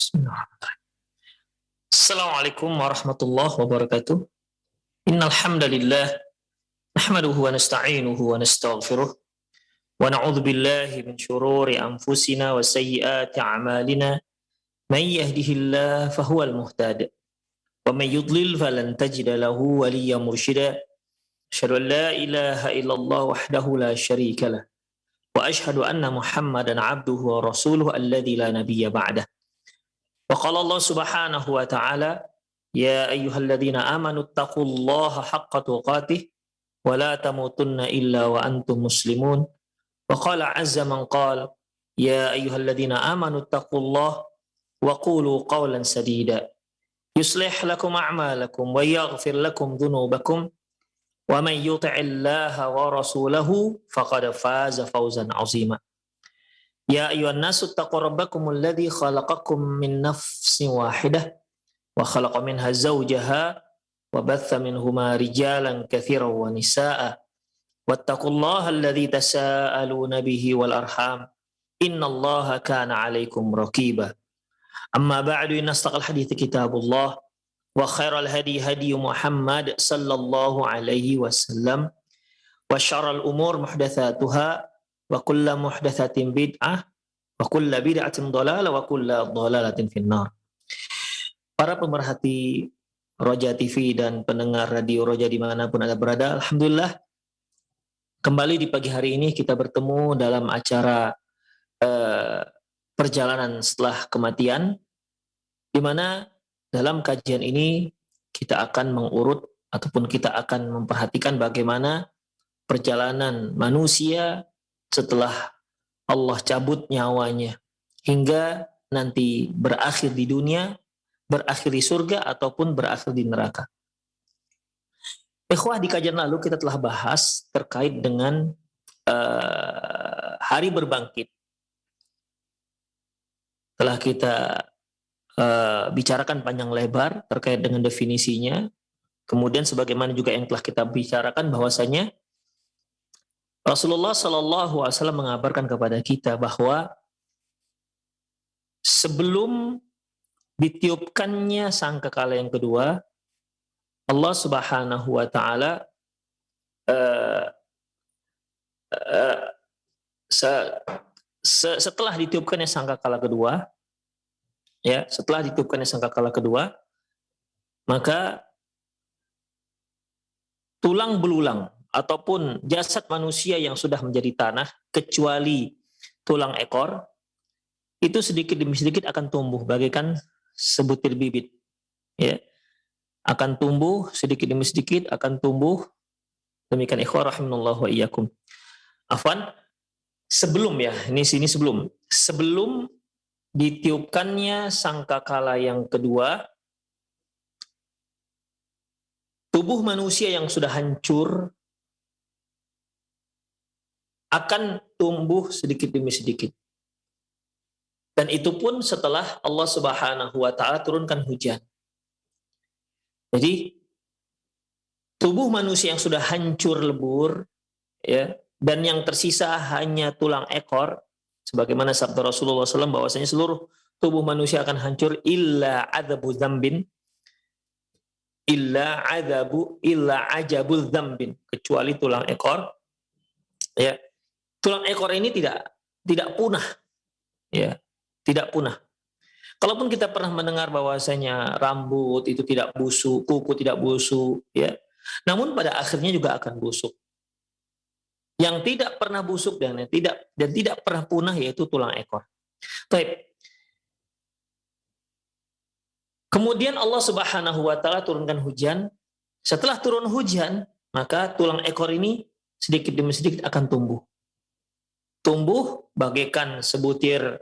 Bismillahirrahmanirrahim. Assalamualaikum warahmatullahi wabarakatuh. Innal hamdalillah nahmaduhu wa nasta'inuhu wa nastaghfiruh wa na'udzu billahi min shururi anfusina wa sayyiati a'malina. May yahdihillahu fahuwal muhtadi wa may yudlil falan tajida lahu waliyyan mursyida. Asyhadu an la ilaha illallah wahdahu la syarika lah wa asyhadu anna Muhammadan 'abduhu wa rasuluhu alladzi la nabiyya ba'dah. Wa qala Allah Subhanahu wa ta'ala, ya ayyuhalladzina amanu taqullaha haqqa tuqatih wa la tamutunna illa wa antum muslimun. Wa qala 'azza man qala, ya ayyuhalladzina amanu taqullaha wa qulu qawlan sadida yuslih lakum a'malakum wa yaghfir lakum dhunubakum wa man yuti'illaha wa rasulahu faqad faza fawzan 'azima. Ya ayyuhan nasu taqu rabbakumul ladzi khalaqakum min nafsin wahidah wa khalaqa minha zawjaha wa batha minhuma rijalan katsiran wa nisaa'a wattaqullaha alladzi tasaaluna bihi wal arham innallaha kana 'alaikum raqiba. Amma ba'du, inna astaqal hadithi kitabullah wa khairal hadi hadi Muhammad sallallahu alaihi wasallam wa syarral umur muhdatsatuha wa kullu muhdatsatin bid'ah wa kullu bid'atin dhalalah wa kullu dhalalatin finnar. Para pemerhati Roja TV dan pendengar radio Roja dimanapun Anda berada, alhamdulillah kembali di pagi hari ini kita bertemu dalam acara perjalanan setelah kematian, di mana dalam kajian ini kita akan mengurut ataupun kita akan memperhatikan bagaimana perjalanan manusia setelah Allah cabut nyawanya hingga nanti berakhir di dunia, berakhir di surga ataupun berakhir di neraka. Ikhwah, di kajian lalu kita telah bahas terkait dengan hari berbangkit. Telah kita bicarakan panjang lebar terkait dengan definisinya. Kemudian sebagaimana juga yang telah kita bicarakan bahwasanya Rasulullah Shallallahu Alaihi Wasallam mengabarkan kepada kita bahwa sebelum ditiupkannya sangkakala yang kedua, Allah Subhanahu Wa Taala setelah ditiupkannya sangkakala kedua, ya, setelah ditiupkannya sangkakala kedua, maka tulang belulang ataupun jasad manusia yang sudah menjadi tanah, kecuali tulang ekor, itu sedikit demi sedikit akan tumbuh bagaikan sebutir bibit. Ya. Akan tumbuh sedikit demi sedikit, akan tumbuh. Demikian ikhwah rahimanallahu wa iyyakum. Afwan, sebelum ya, ini sebelum ditiupkannya sangkakala yang kedua, tubuh manusia yang sudah hancur akan tumbuh sedikit demi sedikit. Dan itu pun setelah Allah Subhanahu wa Ta'ala turunkan hujan. Jadi tubuh manusia yang sudah hancur lebur, ya, dan yang tersisa hanya tulang ekor, sebagaimana sabda Rasulullah SAW bahwasanya seluruh tubuh manusia akan hancur illa ajabul dzambin, kecuali tulang ekor. Ya, tulang ekor ini tidak punah, ya, tidak punah. Kalaupun kita pernah mendengar bahwasanya rambut itu tidak busuk, kuku tidak busuk, ya, namun pada akhirnya juga akan busuk. Yang tidak pernah busuk dan tidak pernah punah yaitu tulang ekor. Baik. Kemudian Allah Subhanahu wa Ta'ala turunkan hujan. Setelah turun hujan, maka tulang ekor ini sedikit demi sedikit akan tumbuh. Tumbuh bagaikan sebutir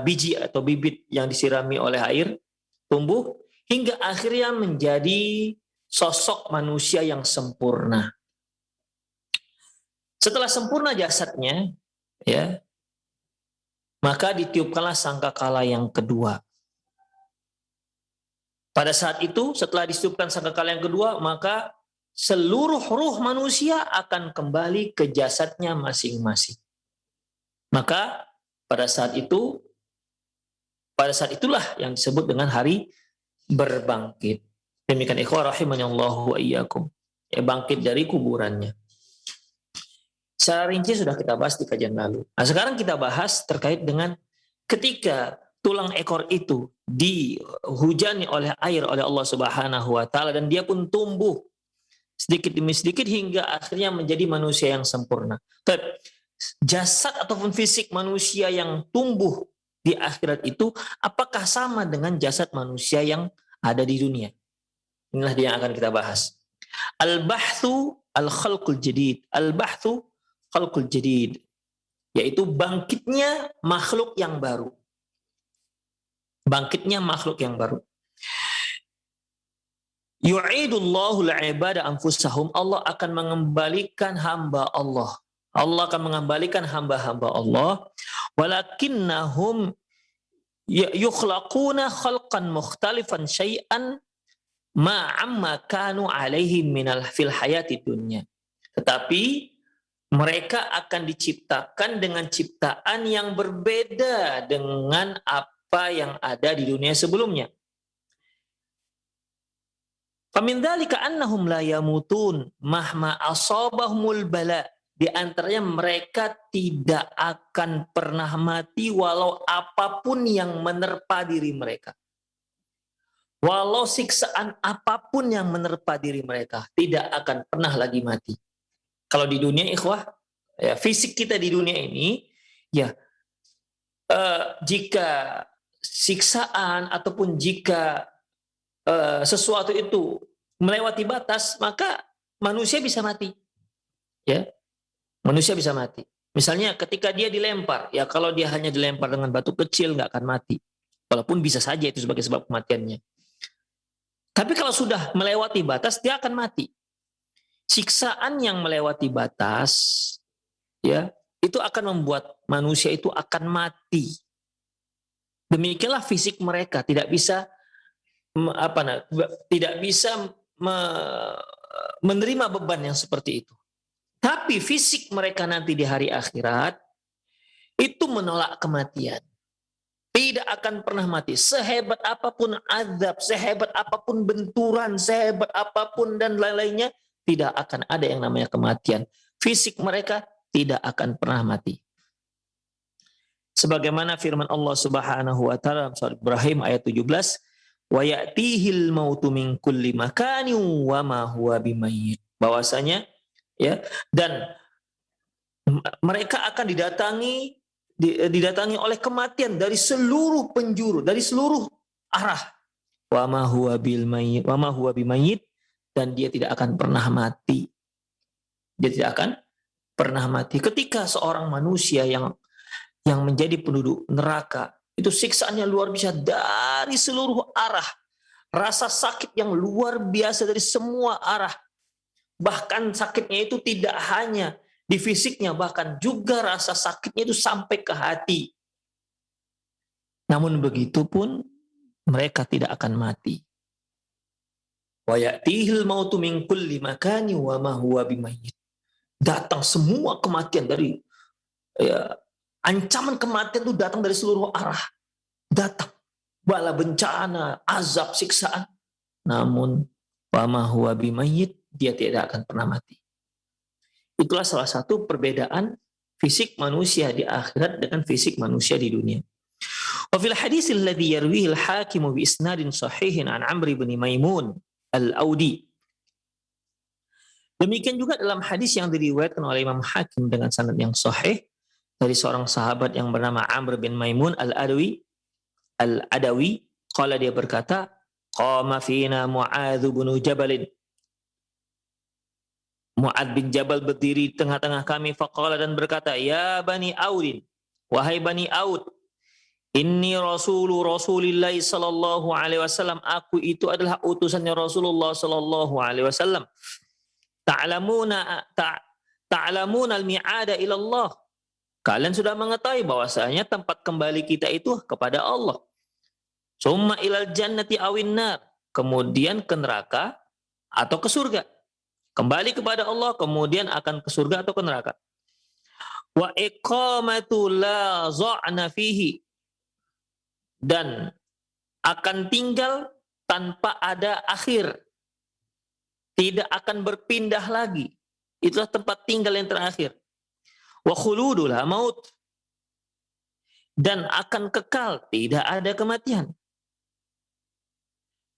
biji atau bibit yang disirami oleh air, tumbuh hingga akhirnya menjadi sosok manusia yang sempurna. Setelah sempurna jasadnya, ya, maka ditiupkanlah sangkakala yang kedua. Pada saat itu, setelah ditiupkan sangkakala yang kedua, maka seluruh ruh manusia akan kembali ke jasadnya masing-masing. Maka pada saat itu Pada saat itulah yang disebut dengan hari berbangkit. Demikian ikhwah rahimanallahu wa iyyakum. Ya, bangkit dari kuburannya. Secara rinci sudah kita bahas di kajian lalu. Nah, sekarang kita bahas terkait dengan ketika tulang ekor itu dihujani oleh air oleh Allah Subhanahu wa taala dan dia pun tumbuh sedikit demi sedikit hingga akhirnya menjadi manusia yang sempurna. Jasad ataupun fisik manusia yang tumbuh di akhirat itu apakah sama dengan jasad manusia yang ada di dunia? Inilah dia yang akan kita bahas. Al-bahthu al-khalqul jadid. Al-bahthu khalqul jadid, yaitu bangkitnya makhluk yang baru. Bangkitnya makhluk yang baru. Yu'idullahu al-ibada anfusahum. Allah akan mengembalikan hamba Allah. Allah akan mengembalikan hamba-hamba Allah. Walakinnahum yukhlaquna khalqan mukhtalifan syai'an ma'amma kanu alaihi minal fil hayati dunya. Tetapi mereka akan diciptakan dengan ciptaan yang berbeda dengan apa yang ada di dunia sebelumnya. Famin dzalika annahum la yamutun mahma asabahumul bala. Di antaranya mereka tidak akan pernah mati walau apapun yang menerpa diri mereka. Walau siksaan apapun yang menerpa diri mereka, tidak akan pernah lagi mati. Kalau di dunia ikhwah, ya, fisik kita di dunia ini, ya jika siksaan ataupun jika sesuatu itu melewati batas, maka manusia bisa mati. Ya, manusia bisa mati. Misalnya ketika dia dilempar, ya kalau dia hanya dilempar dengan batu kecil nggak akan mati. Walaupun bisa saja itu sebagai sebab kematiannya. Tapi kalau sudah melewati batas, dia akan mati. Siksaan yang melewati batas, ya, itu akan membuat manusia itu akan mati. Demikianlah fisik mereka tidak bisa menerima beban yang seperti itu. Tapi fisik mereka nanti di hari akhirat itu menolak kematian. Tidak akan pernah mati. Sehebat apapun azab, sehebat apapun benturan, sehebat apapun dan lain-lainnya, tidak akan ada yang namanya kematian. Fisik mereka tidak akan pernah mati. Sebagaimana firman Allah Subhanahu wa taala dalam surah Ibrahim ayat 17, wa ya'tihil mautu min kulli makanin wa ma huwa bimayyit. Bahwasanya ya, dan mereka akan didatangi oleh kematian dari seluruh penjuru, dari seluruh arah. Wa ma huwa bil mayyit, wa ma huwa bimayyit, dan dia tidak akan pernah mati. Dia tidak akan pernah mati. Ketika seorang manusia yang menjadi penduduk neraka, itu siksaannya luar biasa dari seluruh arah. Rasa sakit yang luar biasa dari semua arah. Bahkan sakitnya itu tidak hanya di fisiknya, bahkan juga rasa sakitnya itu sampai ke hati. Namun begitu pun mereka tidak akan mati. Wa ya'tihil mautu min kulli makani wa ma huwa bimayyit. Datang semua kematian dari ancaman kematian itu datang dari seluruh arah. Datang bala bencana, azab, siksaan. Namun wa ma huwa bimayyit, dia tidak akan pernah mati. Itulah salah satu perbedaan fisik manusia di akhirat dengan fisik manusia di dunia. Wa fil hadis alladhi yarwihi al-Hakim bi isnadin sahihin an Amr bin Maimun al-Audi. Demikian juga dalam hadis yang diriwayatkan oleh Imam Hakim dengan sanad yang sahih dari seorang sahabat yang bernama Amr bin Maimun al-Adawi, qala, dia berkata, qama fina Mu'adz bin Jabal. Mu'adz bin Jabal berdiri di tengah-tengah kami, faqala, dan berkata, ya Bani Audin, wahai Bani Aud, inni Rasulillah sallallahu alaihi wasallam, aku itu adalah utusannya Rasulullah sallallahu alaihi wasallam. Ta'lamuna al-mi'ada ila Allah. Kalian sudah mengetahui bahwasanya tempat kembali kita itu kepada Allah. Summa ilal jannati awin nar. Kemudian ke neraka atau ke surga. Kembali kepada Allah, kemudian akan ke surga atau ke neraka. Wa iqamatu la za'na fihi. dan akan tinggal tanpa ada akhir, tidak akan berpindah lagi. Itulah tempat tinggal yang terakhir. Wa khuludul maut, dan akan kekal, tidak ada kematian.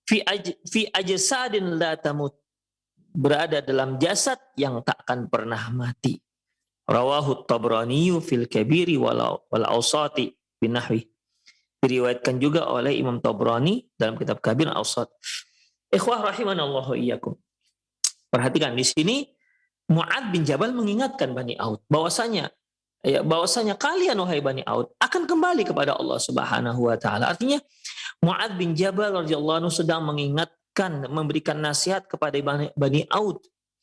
Fi ajsadin la tamut, berada dalam jasad yang tak akan pernah mati. Rawahu Tabrani fil Kabiri wal Awsati binahwi. Diriwayatkan juga oleh Imam Tabrani dalam kitab Kabir Awsat. Ikhwah rahimanallahu iyyakum. Perhatikan di sini Mu'adz bin Jabal mengingatkan Bani Aud bahwasanya kalian wahai Bani Aud akan kembali kepada Allah Subhanahu wa taala. Artinya Mu'adz bin Jabal radhiyallahu anhu sedang mengingatkan, memberikan nasihat kepada Bani Aud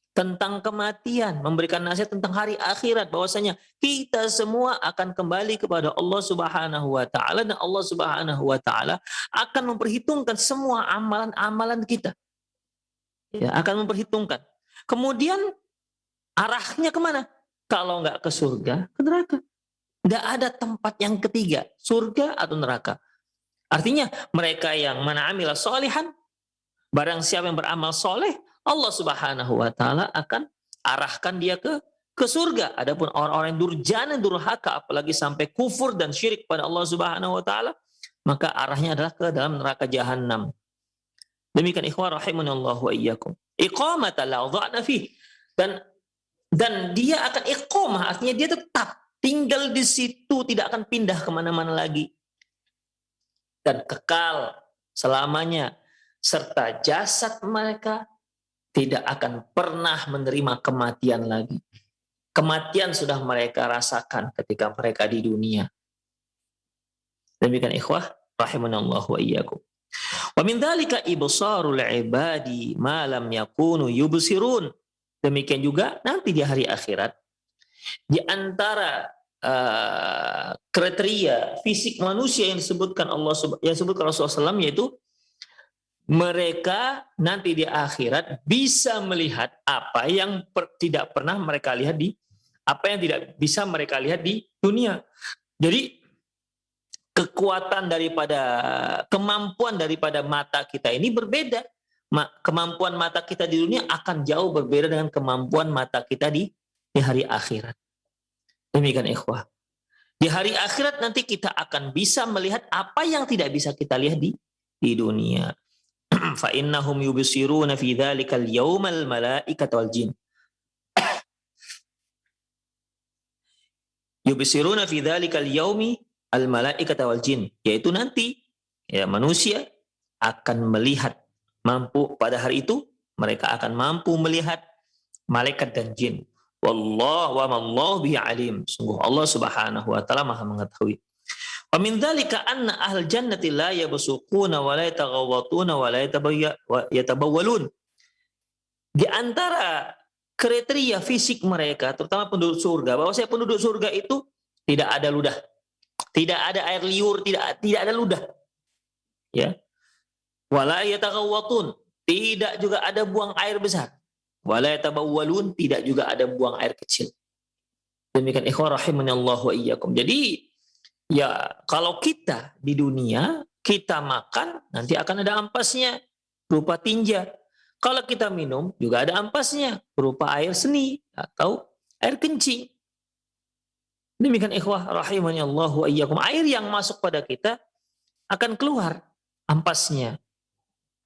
tentang kematian, memberikan nasihat tentang hari akhirat, bahwasanya kita semua akan kembali kepada Allah Subhanahu wa taala, dan Allah Subhanahu wa taala akan memperhitungkan semua amalan-amalan kita. Ya, akan memperhitungkan. Kemudian arahnya kemana? Kalau nggak ke surga, ke neraka. Nggak ada tempat yang ketiga, surga atau neraka. Artinya mereka yang mana amila solihan, barang siapa yang beramal soleh, Allah Subhanahu wa taala akan arahkan dia ke surga. Adapun orang-orang yang durjana, durhaka, apalagi sampai kufur dan syirik pada Allah Subhanahu wa taala, maka arahnya adalah ke dalam neraka jahanam. Demikian ikhwan rahimanallahu wa iyyakum. Iqamata la dha'na fi, dan dia akan iqamah, artinya dia tetap tinggal di situ, tidak akan pindah kemana-mana lagi, dan kekal selamanya, serta jasad mereka tidak akan pernah menerima kematian lagi. Kematian sudah mereka rasakan ketika mereka di dunia. Demikian ikhwah rahimanallahu wa iyyakum. Wa min dzalika ibsarul ibadi ma lam yakunu yubsirun. Demikian juga nanti di hari akhirat, di antara kriteria fisik manusia yang disebutkan Rasulullah SAW, yaitu mereka nanti di akhirat bisa melihat apa yang tidak pernah mereka lihat apa yang tidak bisa mereka lihat di dunia. Jadi kemampuan daripada mata kita ini berbeda. Kemampuan mata kita di dunia akan jauh berbeda dengan kemampuan mata kita di hari akhirat. Demikian ikhwah. Di hari akhirat nanti kita akan bisa melihat apa yang tidak bisa kita lihat di dunia. Fa innahum yubsiruna fi dzalikal yaumal malaikatu wal jin. Yubsiruna fi dzalikal yaumi al malaikatu wal jin, yaitu nanti ya manusia akan melihat, mampu pada hari itu mereka akan mampu melihat malaikat dan jin. Wallahu wa mallahu bihi alim. Sungguh Allah Subhanahu wa taala Maha mengetahui. Wa min dzalika anna ahlul jannati la yabsuquna wa la yataghawwatuna wa la yatabawwalun. Di antara kriteria fisik mereka, terutama penduduk surga, bahwa penduduk surga itu tidak ada ludah, tidak ada air liur, tidak ada ludah. Ya. Wa la yataghawwatun, tidak juga ada buang air besar. Wa la yatabawwalun, tidak juga ada buang air kecil. Demikian ikhwan rahimanallahu wa iyyakum. Jadi ya, kalau kita di dunia, kita makan, nanti akan ada ampasnya berupa tinja. Kalau kita minum, juga ada ampasnya berupa air seni atau air kencing. Demikian ikhwah rahimanallahu wa iyyakum. Air yang masuk pada kita akan keluar ampasnya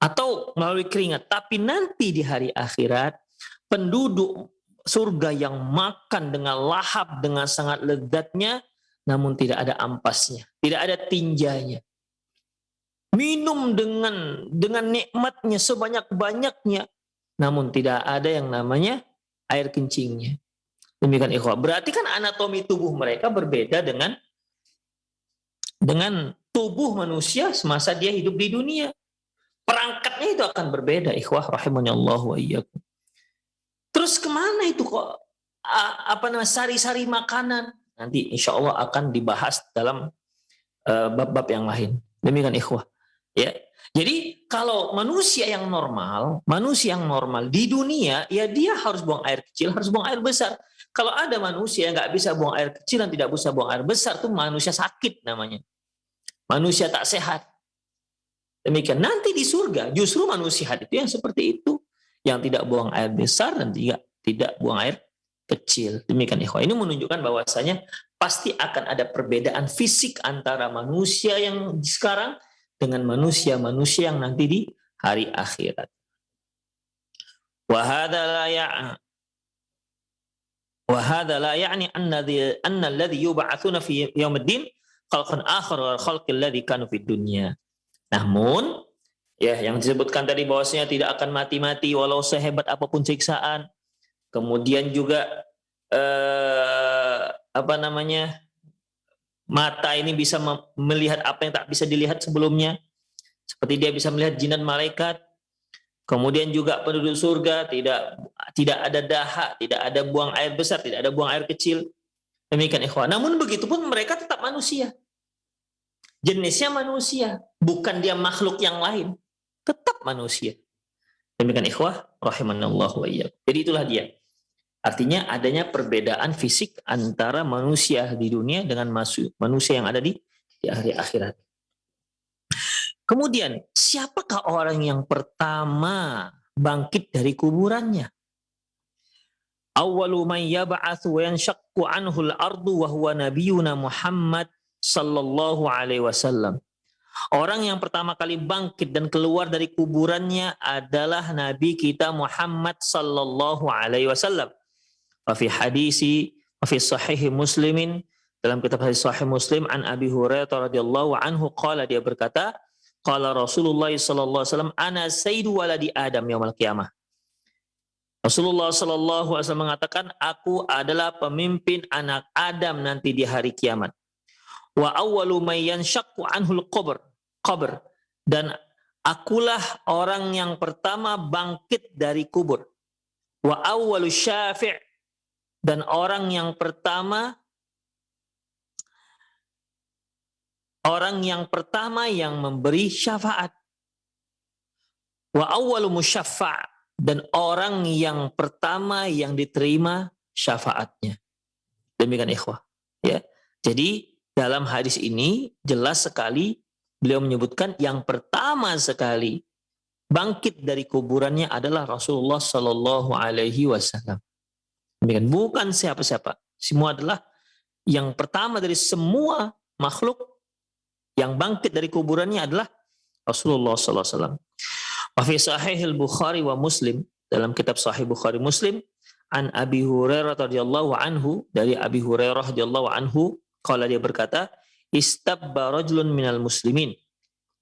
atau melalui keringat. Tapi nanti di hari akhirat, penduduk surga yang makan dengan lahap, dengan sangat lezatnya, namun tidak ada ampasnya, tidak ada tinjanya. Minum dengan nikmatnya sebanyak-banyaknya, namun tidak ada yang namanya air kencingnya. Demikian ikhwah. Berarti kan anatomi tubuh mereka berbeda dengan tubuh manusia semasa dia hidup di dunia. Perangkatnya itu akan berbeda ikhwah rahimanallahu wa iyyakum. Terus kemana itu kok sari-sari makanan? Nanti insya Allah akan dibahas dalam bab-bab yang lain. Demikian ikhwah. Ya. Jadi kalau manusia yang normal di dunia, ya dia harus buang air kecil, harus buang air besar. Kalau ada manusia yang nggak bisa buang air kecil dan tidak bisa buang air besar, itu manusia sakit namanya. manusia tak sehat. Demikian nanti di surga justru manusia sehat itu yang seperti itu, yang tidak buang air besar dan tidak buang air kecil. Demikian ikhwah. Ini menunjukkan bahwasanya pasti akan ada perbedaan fisik antara manusia yang sekarang dengan manusia-manusia yang nanti di hari akhirat. Wa hadza la ya'ni anna alladhi yub'atsuna fi yaumiddin khalqan akhar wa khalqil ladzi kanu fid dunya. Namun, ya yang disebutkan tadi bahwasanya tidak akan mati-mati walau sehebat apapun siksaan. Kemudian juga mata ini bisa melihat apa yang tak bisa dilihat sebelumnya. Seperti dia bisa melihat jin dan malaikat. Kemudian juga penduduk surga tidak ada dahak, tidak ada buang air besar, tidak ada buang air kecil. Demikian ikhwan. Namun begitu pun mereka tetap manusia. Jenisnya manusia, bukan dia makhluk yang lain, tetap manusia. Demikian ikhwah rahimanallahu wa iyyakum. Jadi itulah dia. Artinya adanya perbedaan fisik antara manusia di dunia dengan manusia yang ada di hari akhirat. Kemudian, siapakah orang yang pertama bangkit dari kuburannya? Awwalu man yab'atsu wa yanshaqqu anhu al-ardu wa huwa nabiyyuna Muhammad sallallahu alaihi wasallam. Orang yang pertama kali bangkit dan keluar dari kuburannya adalah Nabi kita Muhammad sallallahu alaihi wasallam. Wa fi hadisi wa fi sahih Muslimin, dalam kitab hadis sahih Muslim, an Abi Hurairah radhiyallahu anhu qala, dia berkata, qala Rasulullah sallallahu alaihi wasallam, ana sayyidu waladi Adam yaumil qiyamah. Rasulullah sallallahu alaihi wasallam mengatakan, aku adalah pemimpin anak Adam nanti di hari kiamat. Wa awwalu may yanshaqqu anhul qabr, dan akulah orang yang pertama bangkit dari kubur. Wa awwalu syafi', dan orang yang pertama yang memberi syafaat. Wa awwalu musyaffa', dan orang yang pertama yang diterima syafaatnya. Demikian ikhwah, ya. Jadi dalam hadis ini jelas sekali beliau menyebutkan yang pertama sekali bangkit dari kuburannya adalah Rasulullah Sallallahu Alaihi Wasallam. Bukan siapa-siapa. Semua adalah yang pertama dari semua makhluk yang bangkit dari kuburannya adalah Rasulullah Sallallahu Alaihi Wasallam. Wa fi Sahih Bukhari wa Muslim, dalam kitab Sahih Bukhari Muslim, an Abi Hurairah radhiyallahu anhu, dari Abi Hurairah radhiyallahu anhu, qala, dia berkata, istabba rajulun minal muslimin,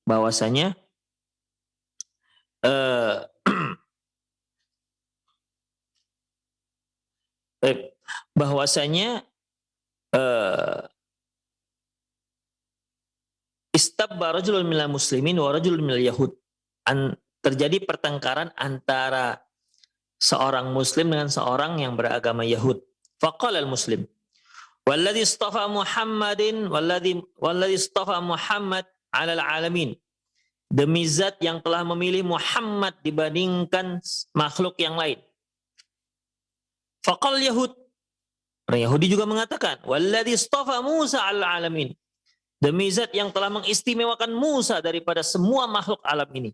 bahwasanya istabba rajulun minal muslimin wa rajulun minal yahud, terjadi pertengkaran antara seorang muslim dengan seorang yang beragama Yahud. Faqala al-muslim, walladzi istafa Muhammadin walladzi istafa Muhammad 'alal 'alamin, demi zat yang telah memilih Muhammad dibandingkan makhluk yang lain. Faqal Yahud, orang Yahudi juga mengatakan, walladzi istafa Musa 'alal 'alamin, demi zat yang telah mengistimewakan Musa daripada semua makhluk alam ini.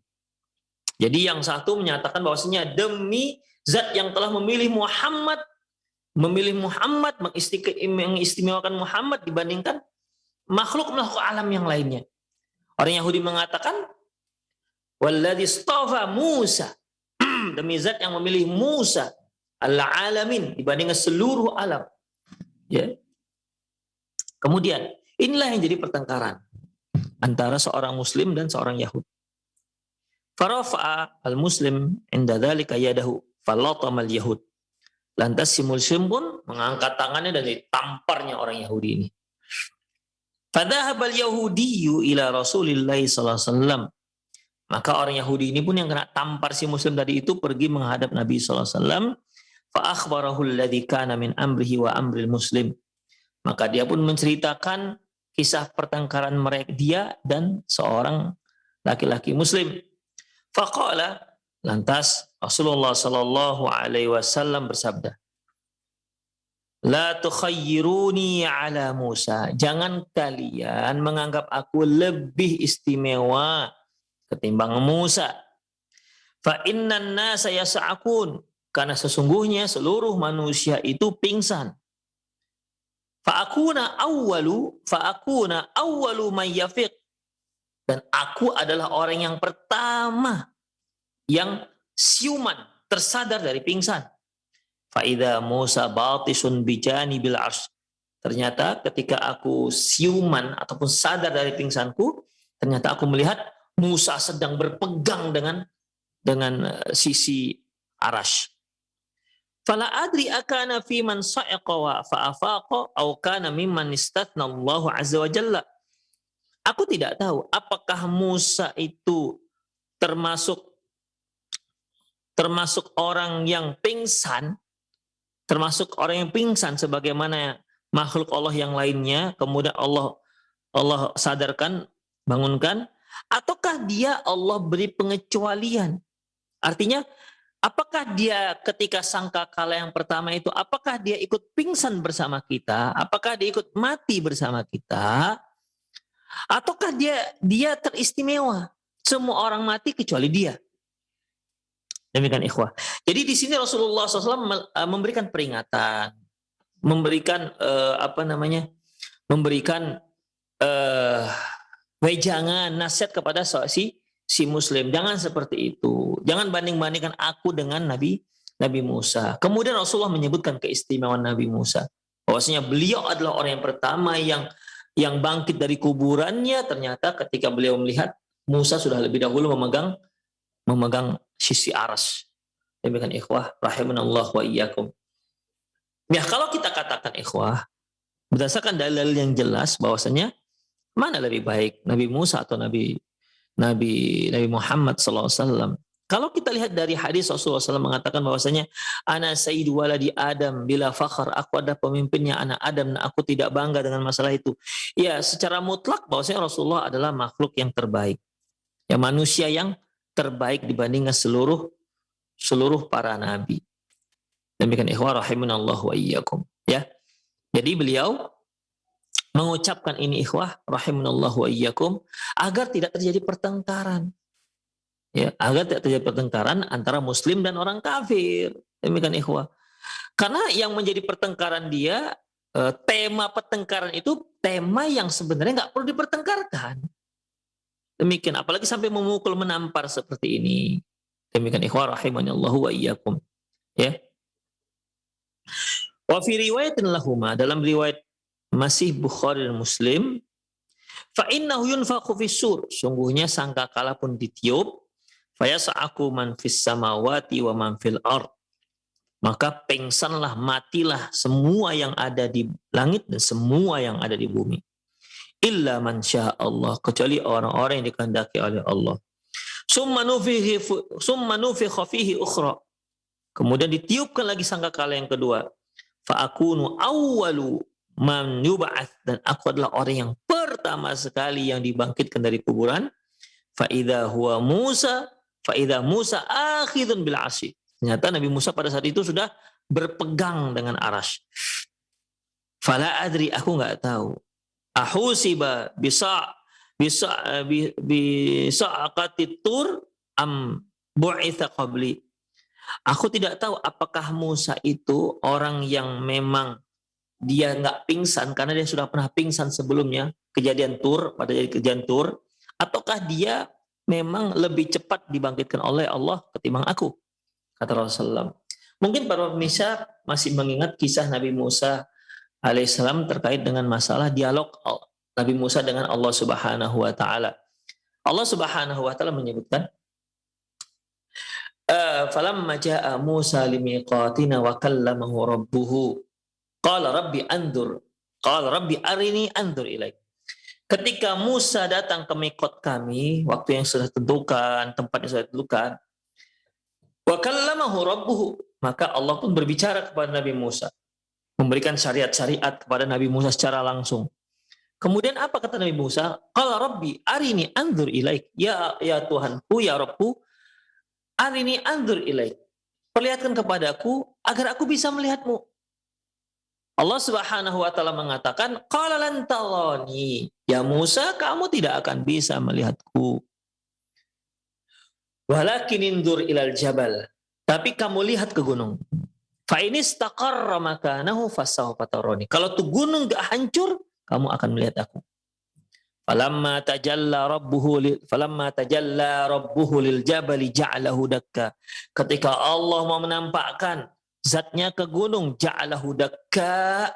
Jadi yang satu menyatakan bahwasanya demi zat yang telah memilih Muhammad, mengistimewakan Muhammad dibandingkan makhluk-makhluk alam yang lainnya. Orang Yahudi mengatakan, walladzi istafa Musa, demi zat yang memilih Musa al-alamin, dibandingkan seluruh alam. Ya. Kemudian inilah yang jadi pertengkaran antara seorang muslim dan seorang Yahudi. Farafa'a al-muslim inda dzalika yadahu falatama al-yahud. Lantas si muslim pun mengangkat tangannya dan ditamparnya orang Yahudi ini. Fadhahaba al-yahudiyyu ila Rasulillah sallallahu alaihi wasallam. Maka orang Yahudi ini pun yang kena tampar si muslim tadi itu pergi menghadap Nabi sallallahu alaihi wasallam. Fa akhbarahu alladzi kana min amrihi wa amril muslim. Maka dia pun menceritakan kisah pertengkaran mereka, dia dan seorang laki-laki muslim. Faqala, lantas Rasulullah sallallahu alaihi wasallam bersabda, La tukhayyiruni ala Musa. Jangan kalian menganggap aku lebih istimewa ketimbang Musa. Fa innan nasa yas'akun. Karena sesungguhnya seluruh manusia itu pingsan. Fa akuna awwalu man yafiq. Dan aku adalah orang yang pertama yang siuman, tersadar dari pingsan. Fa'idha Musa batisun bijani bil ars. Ternyata ketika aku siuman ataupun sadar dari pingsanku, ternyata aku melihat Musa sedang berpegang dengan sisi arash. Fala adri akana fi man sa'iqa wa fa'afaqa aw kana mimman istathna Allah azza wa jalla. Aku tidak tahu apakah Musa itu termasuk orang yang pingsan, termasuk orang yang pingsan sebagaimana makhluk Allah yang lainnya, kemudian Allah sadarkan, bangunkan, ataukah dia Allah beri pengecualian? Artinya, apakah dia ketika sangkakala yang pertama itu, apakah dia ikut pingsan bersama kita? Apakah dia ikut mati bersama kita? Ataukah dia teristimewa? Semua orang mati kecuali dia. Demikian ikhwah. Jadi di sini Rasulullah SAW memberikan peringatan, memberikan memberikan wejangan, nasihat kepada si Muslim. Jangan seperti itu. Jangan banding-bandingkan aku dengan Nabi Musa. Kemudian Rasulullah menyebutkan keistimewaan Nabi Musa. Bahwasanya beliau adalah orang yang pertama yang bangkit dari kuburannya. Ternyata ketika beliau melihat Musa sudah lebih dahulu memegang sisi aras. Demikian ikhwah rahimanallah wa iyyakum. Ya, kalau kita katakan ikhwah berdasarkan dalil yang jelas bahwasanya mana lebih baik Nabi Musa atau Nabi Muhammad SAW. Kalau kita lihat dari hadis Rasulullah SAW mengatakan bahwasanya ana sayyidu waladi Adam bila fakhr, aku adalah pemimpinnya anak Adam dan aku tidak bangga dengan masalah itu. Ya, secara mutlak bahwasanya Rasulullah adalah makhluk yang terbaik. Ya, manusia yang terbaik dibandingkan seluruh para nabi. Demikian ikhwah rahimanallah wa iyyakum. Ya. Jadi beliau mengucapkan ini ikhwah rahimanallah wa iyyakum agar tidak terjadi pertengkaran. Ya, agar tidak terjadi pertengkaran antara muslim dan orang kafir. Demikian ikhwah. Karena yang menjadi pertengkaran dia, tema pertengkaran itu tema yang sebenarnya nggak perlu dipertengkarkan. Demikian, apalagi sampai memukul, menampar seperti ini. Demikian ikhwah rahimanallahu wa iyyakum. Ya. Wa fi riwayatin lahuma, dalam riwayat masih Bukhari dan Muslim, fa innahu yunfakhu fis-sur, sungguhnya sangkakala pun ditiup, fayas'aku man fis samawati wa man fil ard. Maka pingsanlah, matilah semua yang ada di langit dan semua yang ada di bumi. Illa man syaa Allah, kecuali orang-orang yang dikehendaki oleh Allah. Summa nufikha fihi ukhra. Kemudian ditiupkan lagi sangkakala yang kedua. Fa akunu awwalu man yub'ats, dan aku adalah orang yang pertama sekali yang dibangkitkan dari kuburan. Fa idza Musa akhidun bil asy. Ternyata Nabi Musa pada saat itu sudah berpegang dengan arasy. Fala adri, aku enggak tahu. Ahusiba bisa'aqatit tur am bu'itha qabli. Aku tidak tahu apakah Musa itu orang yang memang dia nggak pingsan karena dia sudah pernah pingsan sebelumnya, kejadian Tur, ataukah dia memang lebih cepat dibangkitkan oleh Allah ketimbang aku, kata Rasulullah. Mungkin para pemirsa masih mengingat kisah Nabi Musa alaihissalam terkait dengan masalah dialog Nabi Musa dengan Allah Subhanahu wa taala. Allah Subhanahu wa taala menyebutkan falamma jaa Musa limiqatina wa kallamahu rabbuhu qala rabbi arini anzur ilaik. Ketika Musa datang ke miqat kami, waktu yang sudah tentukan, tempat yang sudah tentukan, wa kallamahu rabbuhu, maka Allah pun berbicara kepada Nabi Musa, memberikan syariat-syariat kepada Nabi Musa secara langsung. Kemudian apa kata Nabi Musa? Qala rabbi arini anzur ilaik. Ya Tuhanku, ya Rabbku, arini anzur ilaik. Perlihatkan kepadaku agar aku bisa melihatmu. Allah Subhanahu wa taala mengatakan, qala lan tarani. Ya Musa, kamu tidak akan bisa melihatku. Walakin indur ilal jabal. Tapi kamu lihat ke gunung. Fa in istaqarra makanahu fasawfa tarani. Kalau tuh gunung gak hancur, kamu akan melihat aku. Falamma tajalla rabbuhu lil jabali ja'alahu dakka. Ketika Allah mau menampakkan zatnya ke gunung, ja'alahu dakka,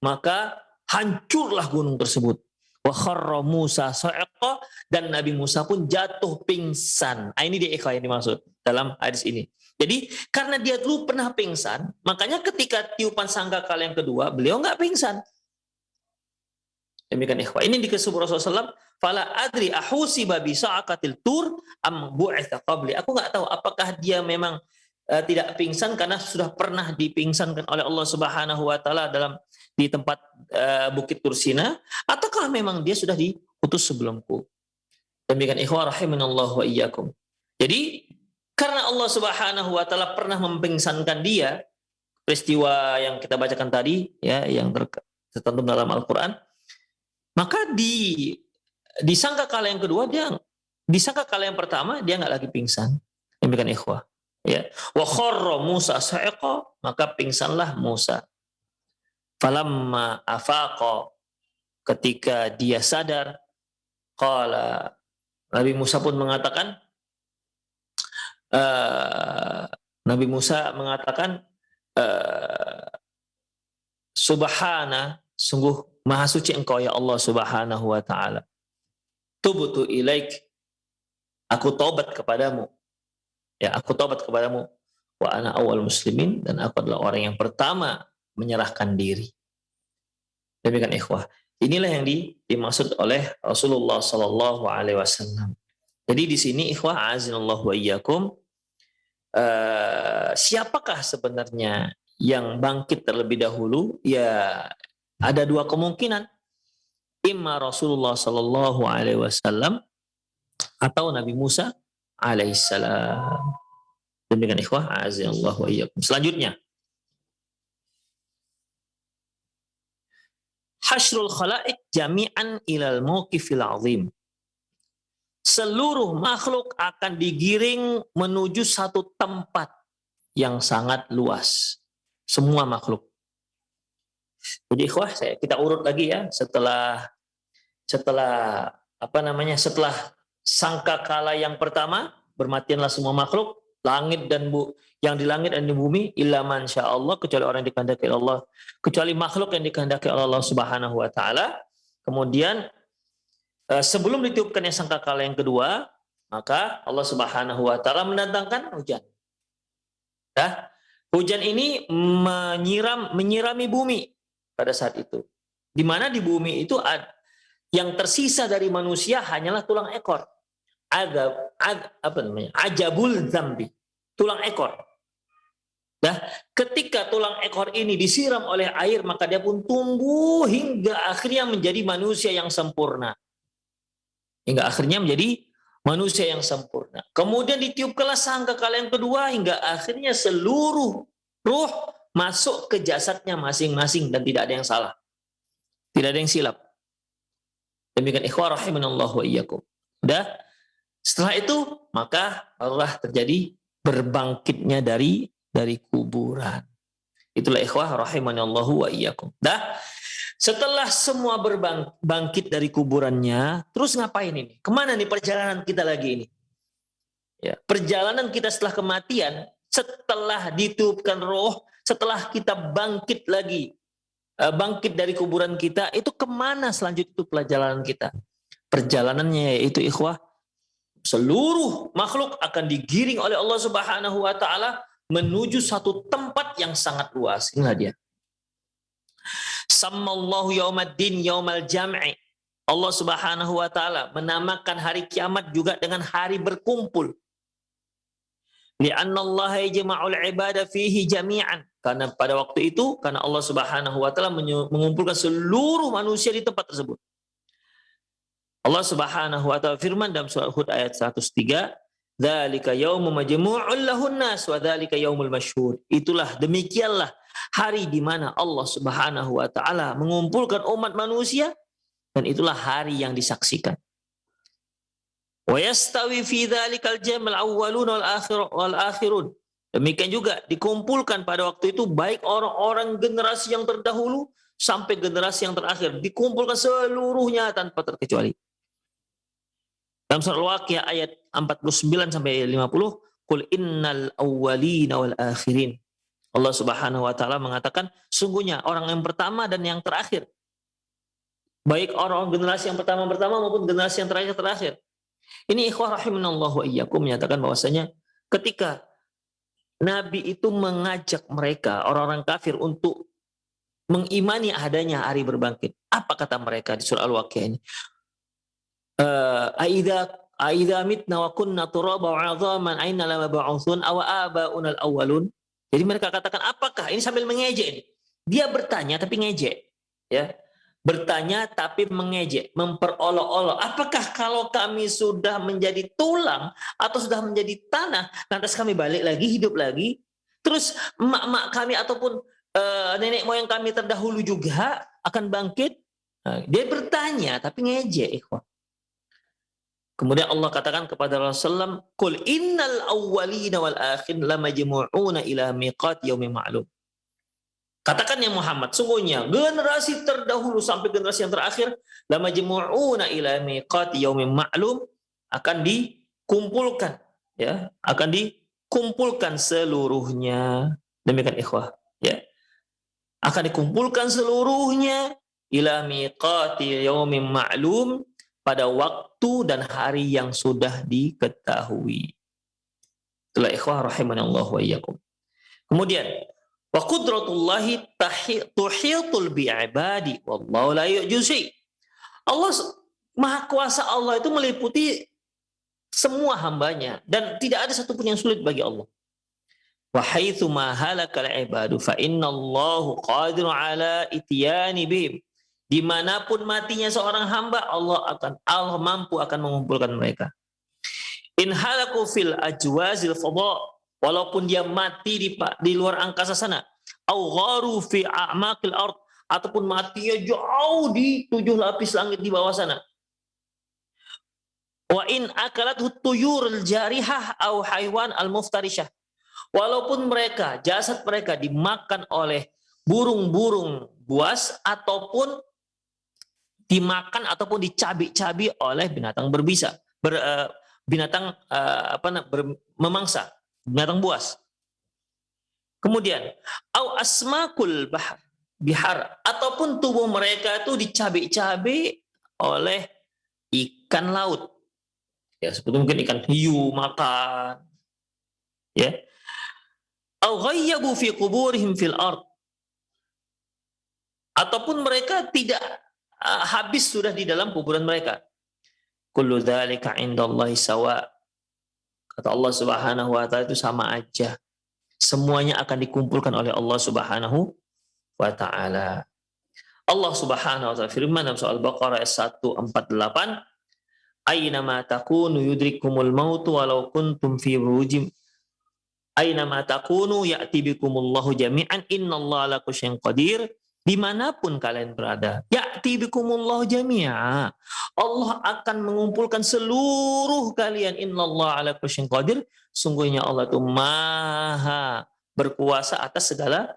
maka hancurlah gunung tersebut. Wa kharra Musa sa'iqa, dan Nabi Musa pun jatuh pingsan. Ini dia ikhwan yang dimaksud dalam hadis ini. Jadi karena dia dulu pernah pingsan, makanya ketika tiupan sangkakala yang kedua, beliau nggak pingsan. Demikian ikhwah. Ini dikasih Rasulullah SAW, fala adri ahusiba bi sa'aqatil tur am bu'itha qabli. Aku nggak tahu apakah dia memang tidak pingsan karena sudah pernah dipingsankan oleh Allah Subhanahu wa taala di tempat Bukit Tursina, ataukah memang dia sudah diutus sebelumku. Demikian ikhwah rahimanallahu wa iyyakum. Jadi karena Allah Subhanahu wa taala pernah mempingsankan dia, peristiwa yang kita bacakan tadi ya, yang tercantum dalam Al-Qur'an, maka di sangkakala yang kedua di sangkakala yang pertama dia nggak lagi pingsan. Demikian ikhwah. Ya, wa kharra Musa sa'iqa, maka pingsanlah Musa. Falamma afaqa, ketika dia sadar, qala, Nabi Musa pun mengatakan, Subhana, sungguh maha suci engkau ya Allah Subhanahu wa ta'ala. Tubtu ilaik, aku taubat kepadamu. Ya, aku taubat kepadamu. Wa ana awal muslimin, dan aku adalah orang yang pertama menyerahkan diri. Demikian ikhwah. Inilah yang dimaksud oleh Rasulullah sallallahu alaihi wasallam. Jadi di sini ikhwah azinallahu wa iyyakum, siapakah sebenarnya yang bangkit terlebih dahulu? Ya, ada dua kemungkinan. Imma Rasulullah sallallahu alaihi wasallam atau Nabi Musa alaihissalam. Demikian ikhwah azinallahu wa iyyakum. Selanjutnya, hasyrul khalaiq jami'an ilal mauqifil azim. Seluruh makhluk akan digiring menuju satu tempat yang sangat luas. Semua makhluk. Jadi ikhwah, kita urut lagi ya, setelah sangkakala yang pertama, bermatianlah semua makhluk, langit dan yang di langit dan di bumi, illa man sya Allah, kecuali orang yang dikehendaki Allah, kecuali makhluk yang dikehendaki Allah Subhanahu wa taala. Kemudian sebelum ditiupkannya sangkakala yang kedua, maka Allah Subhanahu wa taala mendatangkan hujan. Ya, hujan ini menyirami bumi pada saat itu. Di mana di bumi itu yang tersisa dari manusia hanyalah tulang ekor. Ajabul zambi, tulang ekor. Nah, ketika tulang ekor ini disiram oleh air, maka dia pun tumbuh hingga akhirnya menjadi manusia yang sempurna. Hingga akhirnya menjadi manusia yang sempurna. Kemudian ditiupkanlah sangkakala yang kedua, hingga akhirnya seluruh ruh masuk ke jasadnya masing-masing dan tidak ada yang salah. Tidak ada yang silap. Demikian ikhwah rahimanallahu wa iyyakum. Udah? Setelah itu maka Allah terjadi berbangkitnya dari kuburan. Itulah ikhwah rahimanallahu wa iyyakum. Dah, setelah semua berbangkit dari kuburannya, terus ngapain ini? Kemana nih perjalanan kita lagi ini? Ya, perjalanan kita setelah kematian, setelah ditiupkan roh, setelah kita bangkit lagi, bangkit dari kuburan kita, itu kemana selanjutnya itu perjalanan kita? Perjalanannya yaitu ikhwah, seluruh makhluk akan digiring oleh Allah Subhanahu wa taala menuju satu tempat yang sangat luas. Inilah dia. Sammallahu yaumaddin yaumal jam'i. Allah Subhanahu wa taala menamakan hari kiamat juga dengan hari berkumpul. Li'anna Allah yajma'ul ibada fihi jami'an. Karena pada waktu itu, karena Allah Subhanahu wa taala mengumpulkan seluruh manusia di tempat tersebut. Allah Subhanahu wa taala firman dalam surah Hud ayat 103, "Dzalika yaumun majmu'un lahun nas wa dzalika yaumul masyhud." Itulah, demikianlah hari di mana Allah Subhanahu wa taala mengumpulkan umat manusia, dan itulah hari yang disaksikan. Wa yastawi fi dzalikal jam'ul awwalun wal akhirun. Demikian juga dikumpulkan pada waktu itu baik orang-orang generasi yang terdahulu sampai generasi yang terakhir, dikumpulkan seluruhnya tanpa terkecuali. Dalam surah Al-Waqiah ayat 49 sampai 50, qul innal awwalina wal akhirin. Allah Subhanahu wa taala mengatakan, sungguhnya orang yang pertama dan yang terakhir. Baik orang generasi yang pertama maupun generasi yang terakhir. Ini ikhwah rahimanallahu wa iyyakum menyatakan bahwasanya ketika Nabi itu mengajak mereka, orang-orang kafir, untuk mengimani adanya hari berbangkit. Apa kata mereka di surah Al-Waqiah ini? Aidza mitna wa kunna turaba wa 'idhaman aina lamab'utsun aw aba'una al-awwalun. Jadi mereka katakan, apakah ini, sambil mengejek ini. Dia bertanya tapi ngejek, ya. Bertanya tapi mengejek, memperolok-olok. Apakah kalau kami sudah menjadi tulang atau sudah menjadi tanah, lantas kami balik lagi, hidup lagi? Terus emak-emak kami ataupun nenek moyang kami terdahulu juga akan bangkit? Nah, dia bertanya tapi ngejek, ikhwan. Kemudian Allah katakan kepada Rasulullah, "Qul innal awwalina wal akhirin lamajmu'una ila miqati yaumin ma'lum." Katakan ya Muhammad, sungguhnya generasi terdahulu sampai generasi yang terakhir, lamajmu'una ila miqati yaumin ma'lum, akan dikumpulkan, ya, akan dikumpulkan seluruhnya. Demikian ikhwah, ya. Akan dikumpulkan seluruhnya ila miqati yaumin ma'lum, pada waktu dan hari yang sudah diketahui. Itulah ikhwah rahimanallahu wa iyyakum. Kemudian, wa qudratullahi tuhitul bi'ibadi wallahu la yu'jizu. Allah, maha kuasa Allah itu meliputi semua hambanya dan tidak ada satupun yang sulit bagi Allah. Wa haitsu ma halakal ibadu fa innallahu qadirun ala ityani bihim. Dimanapun matinya seorang hamba, Allah mampu akan mengumpulkan mereka. In halaku fil ajwazil fadha, walaupun dia mati di luar angkasa sana, au gharu fi a'maqil ard, ataupun matinya jauh di 7 lapis langit di bawah sana. Wa in akalathu tuyurul jarihah au haywan al muftarishah, walaupun jasad mereka dimakan oleh burung-burung buas ataupun dimakan ataupun dicabi-cabi oleh binatang berbisa, memangsa, binatang buas. Kemudian, au asmakul bihar, ataupun tubuh mereka itu dicabi-cabi oleh ikan laut. Ya, seperti mungkin ikan hiu makan. Ya. Au ghayyabu fi quburihim fil ard. Ataupun mereka tidak habis sudah di dalam kuburan mereka. Kullu dzalika 'indallahi sawa. Kata Allah Subhanahu wa taala, itu sama aja. Semuanya akan dikumpulkan oleh Allah Subhanahu wa taala. Allah Subhanahu wa taala firman dalam surah Al-Baqarah ayat 148, "Aina ma takunu yudrikumul maut walau kuntum fi burujim aina ma takunu ya'ti bikumullahu jami'an innallaha ala kulli syai'in qadir." Dimanapun kalian berada, ya'ti bikumullahu jami'a, Allah akan mengumpulkan seluruh kalian. Innallaha ala kulli syai'in qadir, sungguhnya Allah itu maha berkuasa atas segala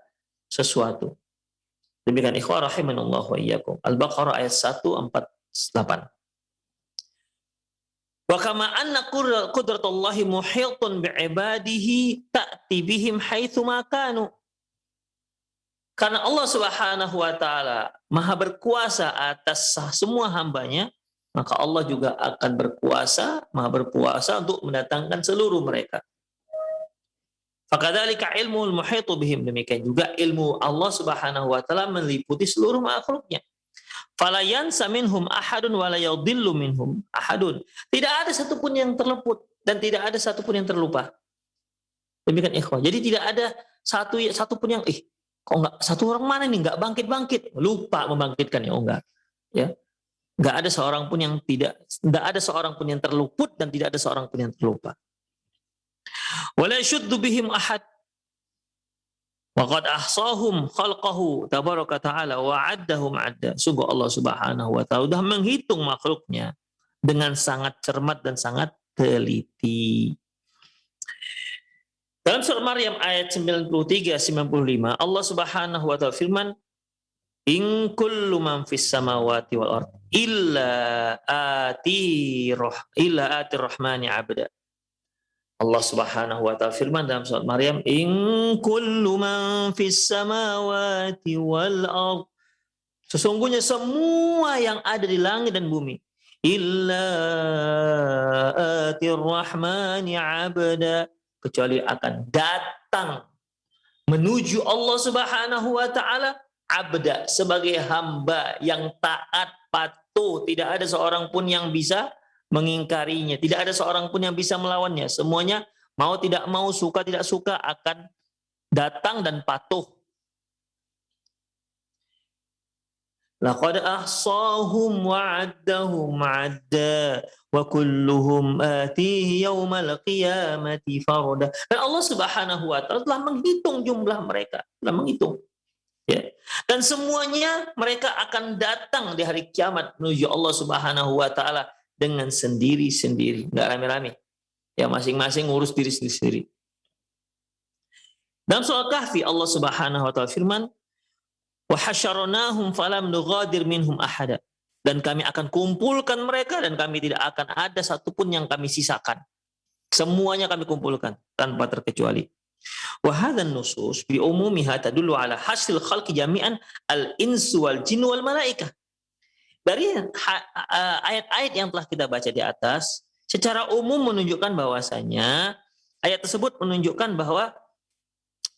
sesuatu. Demikian ikhwah rahimanallahu wa iyyakum. Al-Baqarah ayat 148. Wa kama anna qudratullahi muhitun bi'ibadihi ta'ti bihim haitsu ma kanu. Karena Allah Subhanahu wa taala maha berkuasa atas semua hambanya, maka Allah juga akan maha berkuasa untuk mendatangkan seluruh mereka. Fakadzalika ilmul muhitu bihim, demikian juga ilmu Allah Subhanahu wa taala meliputi seluruh makhluknya. Fala yansa minhum ahadun wa la yadhillu minhum ahadun. Tidak ada satupun yang terluput dan tidak ada satupun yang terlupa. Demikian ikhwah. Jadi tidak ada satupun yang kok enggak, satu orang mana nih enggak bangkit-bangkit, lupa membangkitkan, ya enggak. Ya. Enggak ada seorang pun yang terluput dan tidak ada seorang pun yang terlupa. Wala yashuddu bihim ahad Waqad ahsahum khalqahu tabaraka ta'ala wa 'addahum 'adda. Sungguh Allah Subhanahu wa taala sudah menghitung makhluknya dengan sangat cermat dan sangat teliti. Dalam surat Maryam ayat 93-95 Allah Subhanahu wa taala firman, "In kullu man fis samawati wal ard illa atir rahmani 'abda." Allah Subhanahu wa taala firman dalam surat Maryam, "In kullu man fis samawati wal ard." Sesungguhnya semua yang ada di langit dan bumi, illa atir rahmani 'abda, kecuali akan datang menuju Allah Subhanahu wa taala abda, sebagai hamba yang taat patuh, tidak ada seorang pun yang bisa mengingkarinya, tidak ada seorang pun yang bisa melawannya. Semuanya mau tidak mau, suka tidak suka akan datang dan patuh. Laqad ahsahum wa 'addahum 'adda wa kulluhum atihi yaumal qiyamati farda. Dan Allah Subhanahu wa taala telah menghitung jumlah mereka, telah menghitung. Ya. Dan semuanya mereka akan datang di hari kiamat menuju Allah Subhanahu wa taala dengan sendiri-sendiri, enggak rame-rame. Ya, masing-masing ngurus diri sendiri. Dalam surah Kahfi Allah Subhanahu wa taala firman, "Wa hasyarnahum falam nughadir minhum ahada." Dan kami akan kumpulkan mereka dan kami tidak akan ada satupun yang kami sisakan. Semuanya kami kumpulkan tanpa terkecuali. Wa hadzan nusus bi umumiha tadullu ala hasil khalqi jami'an al-insu wal jin wal malaikah. Dari ayat-ayat yang telah kita baca di atas, secara umum menunjukkan bahwasanya ayat tersebut menunjukkan bahwa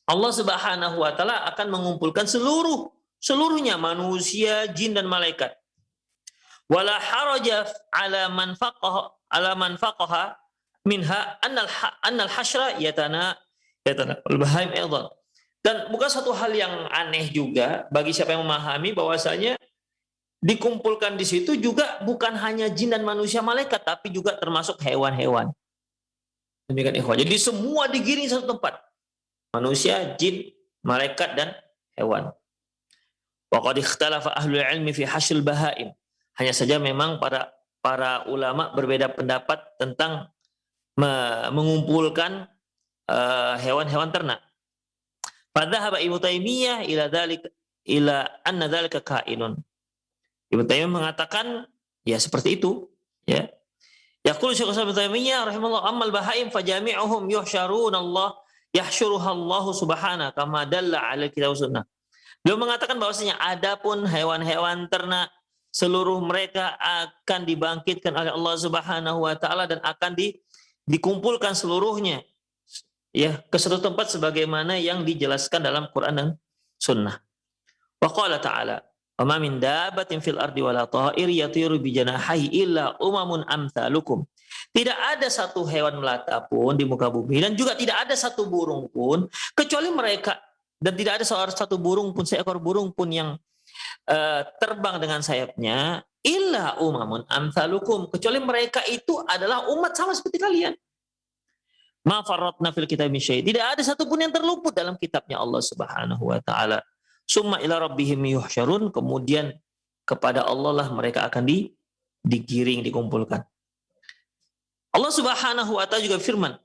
Allah Subhanahu wa taala akan mengumpulkan seluruhnya, manusia, jin dan malaikat. Wala haraja ala man faqaha minha annal hasyra yatana al-bahaim aidan. Dan bukan satu hal yang aneh juga bagi siapa yang memahami bahwasanya dikumpulkan di situ juga bukan hanya jin dan manusia, malaikat, tapi juga termasuk hewan-hewan. Demikian ikhwan. Jadi semua digiring satu tempat. Manusia, jin, malaikat dan hewan. Wa qad ikhtalafa ahlul ilmi fi hasyil bahaim. Hanya saja memang para ulama berbeda pendapat tentang mengumpulkan hewan-hewan ternak. Fadhahaba Ibnu Taimiyah ila anna dzalika kainun. Ibnu Taimiyah mengatakan ya seperti itu, ya. Yaqulu Syekh Ibnu Taimiyah rahimahullah, ammal bahaim fajami'uhum yahsyuruha Allah subhanahu kama dalla 'ala kitab sunnah. Beliau mengatakan bahwasanya adapun hewan-hewan ternak seluruh mereka akan dibangkitkan oleh Allah Subhanahu wa taala dan akan dikumpulkan seluruhnya ya ke satu tempat sebagaimana yang dijelaskan dalam Quran dan Sunnah. Wa qala ta'ala, "Wa ma min dabbatin fil ardi wala ta'ir yatiru bi janahihi illa umamun amsalukum." Tidak ada satu hewan melata pun di muka bumi dan juga tidak ada satu burung pun kecuali mereka, dan tidak ada seekor burung pun yang terbang dengan sayapnya illa umamun amsalukum, kecuali mereka itu adalah umat sama seperti kalian. Ma farratna fil kitabi min syai'. Tidak ada satupun yang terluput dalam kitabnya Allah Subhanahu wa taala. Summa ila rabbihim yuhsyarun, kemudian kepada Allah lah mereka akan digiring, dikumpulkan. Allah Subhanahu wa taala juga firman,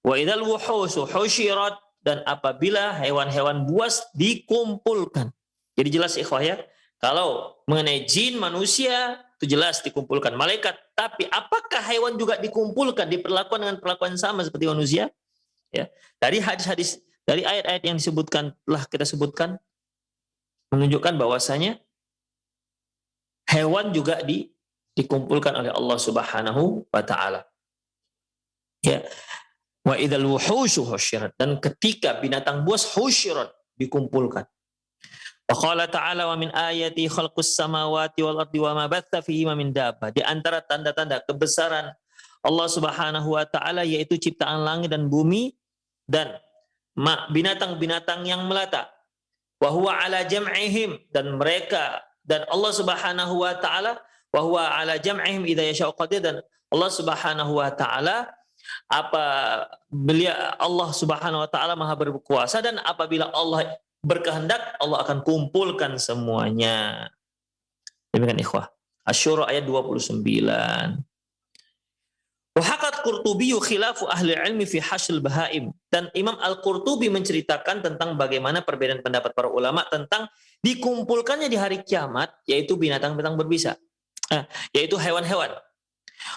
wa idzal wuhusu husyirat, dan apabila hewan-hewan buas dikumpulkan. Jadi jelas ikhwah ya, kalau mengenai jin, manusia itu jelas dikumpulkan, malaikat, tapi apakah hewan juga dikumpulkan, diperlakukan dengan perlakuan sama seperti manusia? Ya, dari hadis-hadis, dari ayat-ayat yang disebutkan telah kita sebutkan menunjukkan bahwasanya hewan juga dikumpulkan oleh Allah Subhanahu wa taala. Ya. Wa idzal wuhushu husyirat, dan ketika binatang buas husyirat, dikumpulkan. Wa qala ta'ala, wa min ayati khalqus samawati wal ardi wa ma batha fihima min dabbah. Di antara tanda-tanda kebesaran Allah Subhanahu wa taala yaitu ciptaan langit dan bumi dan binatang-binatang yang melata. Wa huwa ala jam'ihim, dan mereka, dan Allah Subhanahu wa taala wa huwa ala jam'ihim idza yasha'u qadir, dan Allah Subhanahu wa taala Apa beliau Allah Subhanahu wa taala Maha berkuasa, dan apabila Allah berkehendak Allah akan kumpulkan semuanya. Demikian ikhwah. Asy-Syura ayat 29. Wa haqat Qurtubi khilafu ahli ilmi fi hasyl bahaim, dan Imam Al-Qurtubi menceritakan tentang bagaimana perbedaan pendapat para ulama tentang dikumpulkannya di hari kiamat, yaitu binatang-binatang berbisa, yaitu hewan-hewan.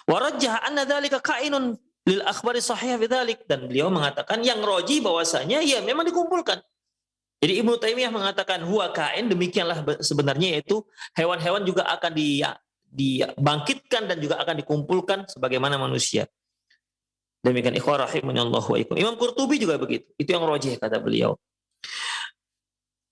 Wa rajjaha anna dzalika kainun lil akhbari sahih bidzalik, dan beliau mengatakan yang roji bahwasanya ya memang dikumpulkan. Jadi Ibnu Taimiyah mengatakan huwa kain, demikianlah sebenarnya, yaitu hewan-hewan juga akan dibangkitkan dan juga akan dikumpulkan sebagaimana manusia. Demikian ikhwah rahimanallahu wa ikum. Imam Qurtubi juga begitu. Itu yang rajih kata beliau.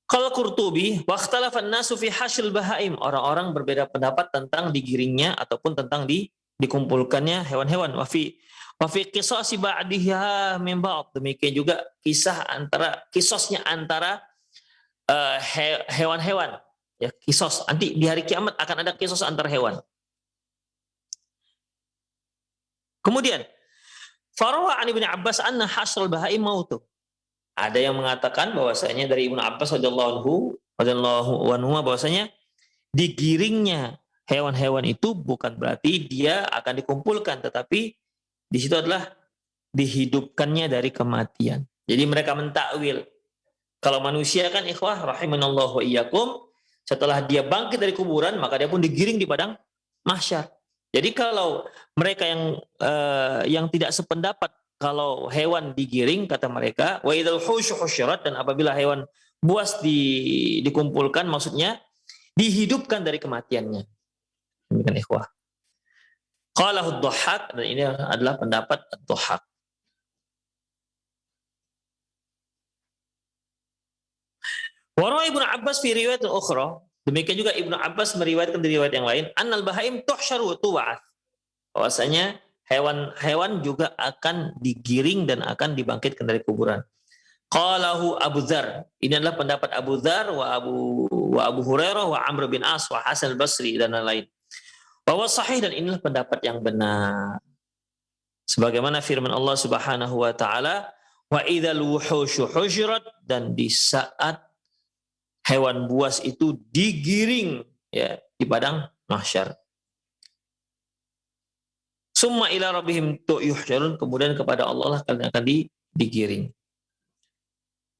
Qala Qurtubi wa ikhtalafan nasu fi hasyl bahaim. Orang-orang berbeda pendapat tentang digiringnya ataupun tentang dikumpulkannya hewan-hewan. Wa fi qisasi ba'diha min ba'd. Demikian juga kisosnya antara hewan-hewan. Ya, kisos. Nanti di hari kiamat akan ada kisos antar hewan. Kemudian, Farawa an Ibnu Abbas anna hasral bahaim mautu. Ada yang mengatakan bahwasanya dari Ibnu Abbas radhiyallahu anhu bahwasanya digiringnya hewan-hewan itu bukan berarti dia akan dikumpulkan, tetapi di situ adalah dihidupkannya dari kematian. Jadi mereka mentakwil. Kalau manusia kan ikhwah rahimanallahu wa iyyakum, setelah dia bangkit dari kuburan, maka dia pun digiring di padang mahsyar. Jadi kalau mereka yang tidak sependapat kalau hewan digiring, kata mereka, wa idzal husyu husyirat, dan apabila hewan buas dikumpulkan, maksudnya dihidupkan dari kematiannya. Demikian ikhwah. Qalahu ad-Dhahhak, dan ini adalah pendapat ad-Dhahhak. Wa Ibnu Abbas fi riwayat ukhra, demikian juga Ibnu Abbas meriwayatkan di riwayat yang lain, annal bahaim tuhsyaru wa tu'ats. Bahwasanya hewan-hewan juga akan digiring dan akan dibangkitkan dari kuburan. Qalahu Abu Dzar. Ini adalah pendapat Abu Dzar wa Abu Hurairah wa Amr bin As wa Hasan al-Basri dan lain-lain. Bahwa sahih, dan inilah pendapat yang benar. Sebagaimana firman Allah Subhanahu wa taala, wa idzal wuhusyu husyirat, dan di saat hewan buas itu digiring ya di padang mahsyar. Summa ila rabbihim yuhsyarun, kemudian kepada Allah lah kalian akan digiring.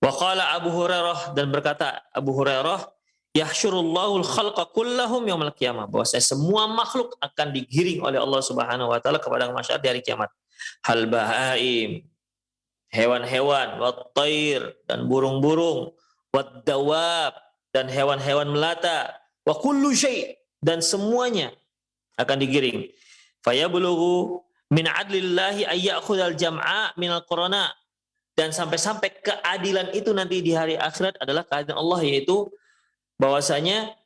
Wa qala Abu Hurairah, dan berkata Abu Hurairah, yahsyurullahul khalqa kullahum yaumil qiyamah, bahwa semua makhluk akan digiring oleh Allah Subhanahu wa taala ke padang mahsyar di hari kiamat. Hal bahaim, hewan-hewan, wat thair, dan burung-burung, wat dawab, dan hewan-hewan melata, wa kullu syai', dan semuanya akan digiring. Fayabulughu min adlillahi ay ya'khudhal jam'a minal qurana, dan sampai-sampai keadilan itu nanti di hari akhirat adalah keadilan Allah, yaitu bahwasanya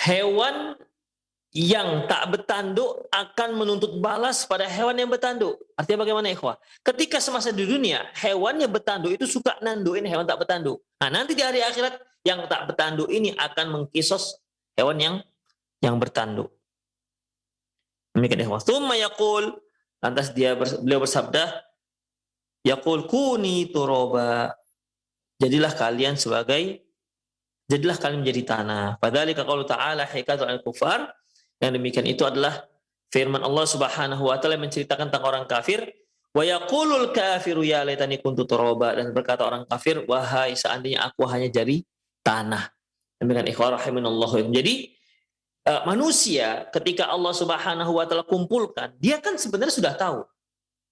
hewan yang tak bertanduk akan menuntut balas pada hewan yang bertanduk. Artinya bagaimana ikhwah? Ketika semasa di dunia, hewan yang bertanduk itu suka nanduin hewan tak bertanduk. Nah, nanti di hari akhirat yang tak bertanduk ini akan mengkisos hewan yang bertanduk. Demikian ikhwah. Tsumma yaqul, lantas beliau bersabda, yaqul kuni turaba, jadilah kalian menjadi tanah. Fadzalika qaulu ta'ala hikayatun al-kufar, yang demikian itu adalah firman Allah Subhanahu wa taala menceritakan tentang orang kafir. Wa yaqulul kafiru ya laitani kuntu turaba, dan berkata orang kafir, wahai seandainya aku hanya jadi tanah. Demikian ikhwah rahimanallahu. Jadi manusia ketika Allah Subhanahu wa taala kumpulkan, dia kan sebenarnya sudah tahu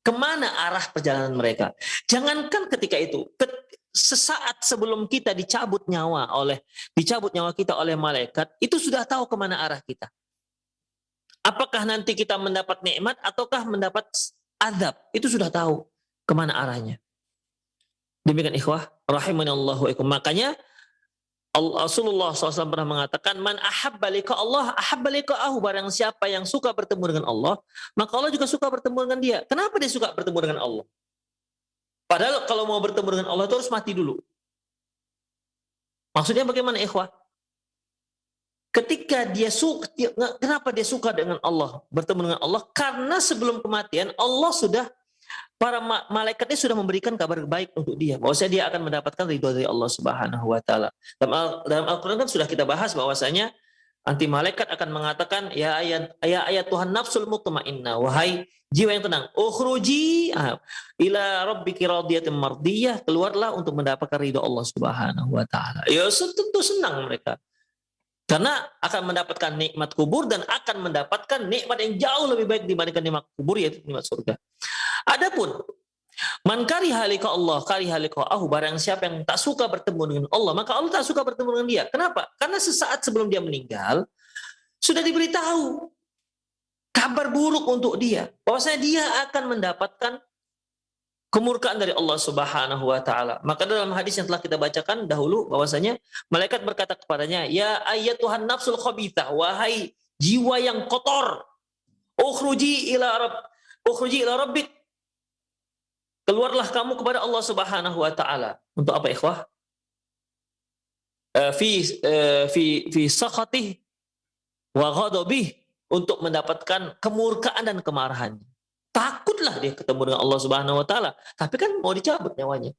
kemana arah perjalanan mereka. Jangankan ketika itu, sesaat sebelum kita dicabut nyawa kita oleh malaikat, itu sudah tahu kemana arah kita. Apakah nanti kita mendapat nikmat ataukah mendapat azab, itu sudah tahu kemana arahnya. Demikian ikhwah rahimanallahu ikum. Makanya Rasulullah SAW pernah mengatakan, man ahabba liqa Allah ahabba liqa'ahu, barang siapa yang suka bertemu dengan Allah, maka Allah juga suka bertemu dengan dia. Kenapa dia suka bertemu dengan Allah? Padahal kalau mau bertemu dengan Allah itu harus mati dulu. Maksudnya bagaimana ikhwah? Ketika kenapa dia suka dengan Allah, bertemu dengan Allah? Karena sebelum kematian Allah sudah para malaikat ini sudah memberikan kabar baik untuk dia, bahwasanya dia akan mendapatkan ridho dari Allah Subhanahu wa taala. Dalam Al-Qur'an kan sudah kita bahas bahwasanya nanti malaikat akan mengatakan, ya ayat Tuhan nafsul mutmainnah, wahai jiwa yang tenang, ukhruji ila rabbiki radiyatan mardiyah, keluarlah untuk mendapatkan ridho Allah Subhanahu wa taala. Ya tentu senang mereka. Karena akan mendapatkan nikmat kubur dan akan mendapatkan nikmat yang jauh lebih baik dibandingkan nikmat kubur, yaitu nikmat surga. Adapun man kariha liqa Allah kariha liqa'ahu, barang siapa yang tak suka bertemu dengan Allah, maka Allah tak suka bertemu dengan dia. Kenapa? Karena sesaat sebelum dia meninggal sudah diberitahu kabar buruk untuk dia, bahwasanya dia akan mendapatkan kemurkaan dari Allah Subhanahu wa taala. Maka dalam hadis yang telah kita bacakan dahulu bahwasanya malaikat berkata kepadanya, ya ayyatuhan nafsul khabithah, wahai jiwa yang kotor, ukhruji ila rabbik, keluarlah kamu kepada Allah Subhanahu wa taala. Untuk apa ikhwah? Fi sakhatih wa ghadabih, untuk mendapatkan kemurkaan dan kemarahannya. Takutlah dia ketemu dengan Allah Subhanahu wa taala, tapi kan mau dicabut nyawanya.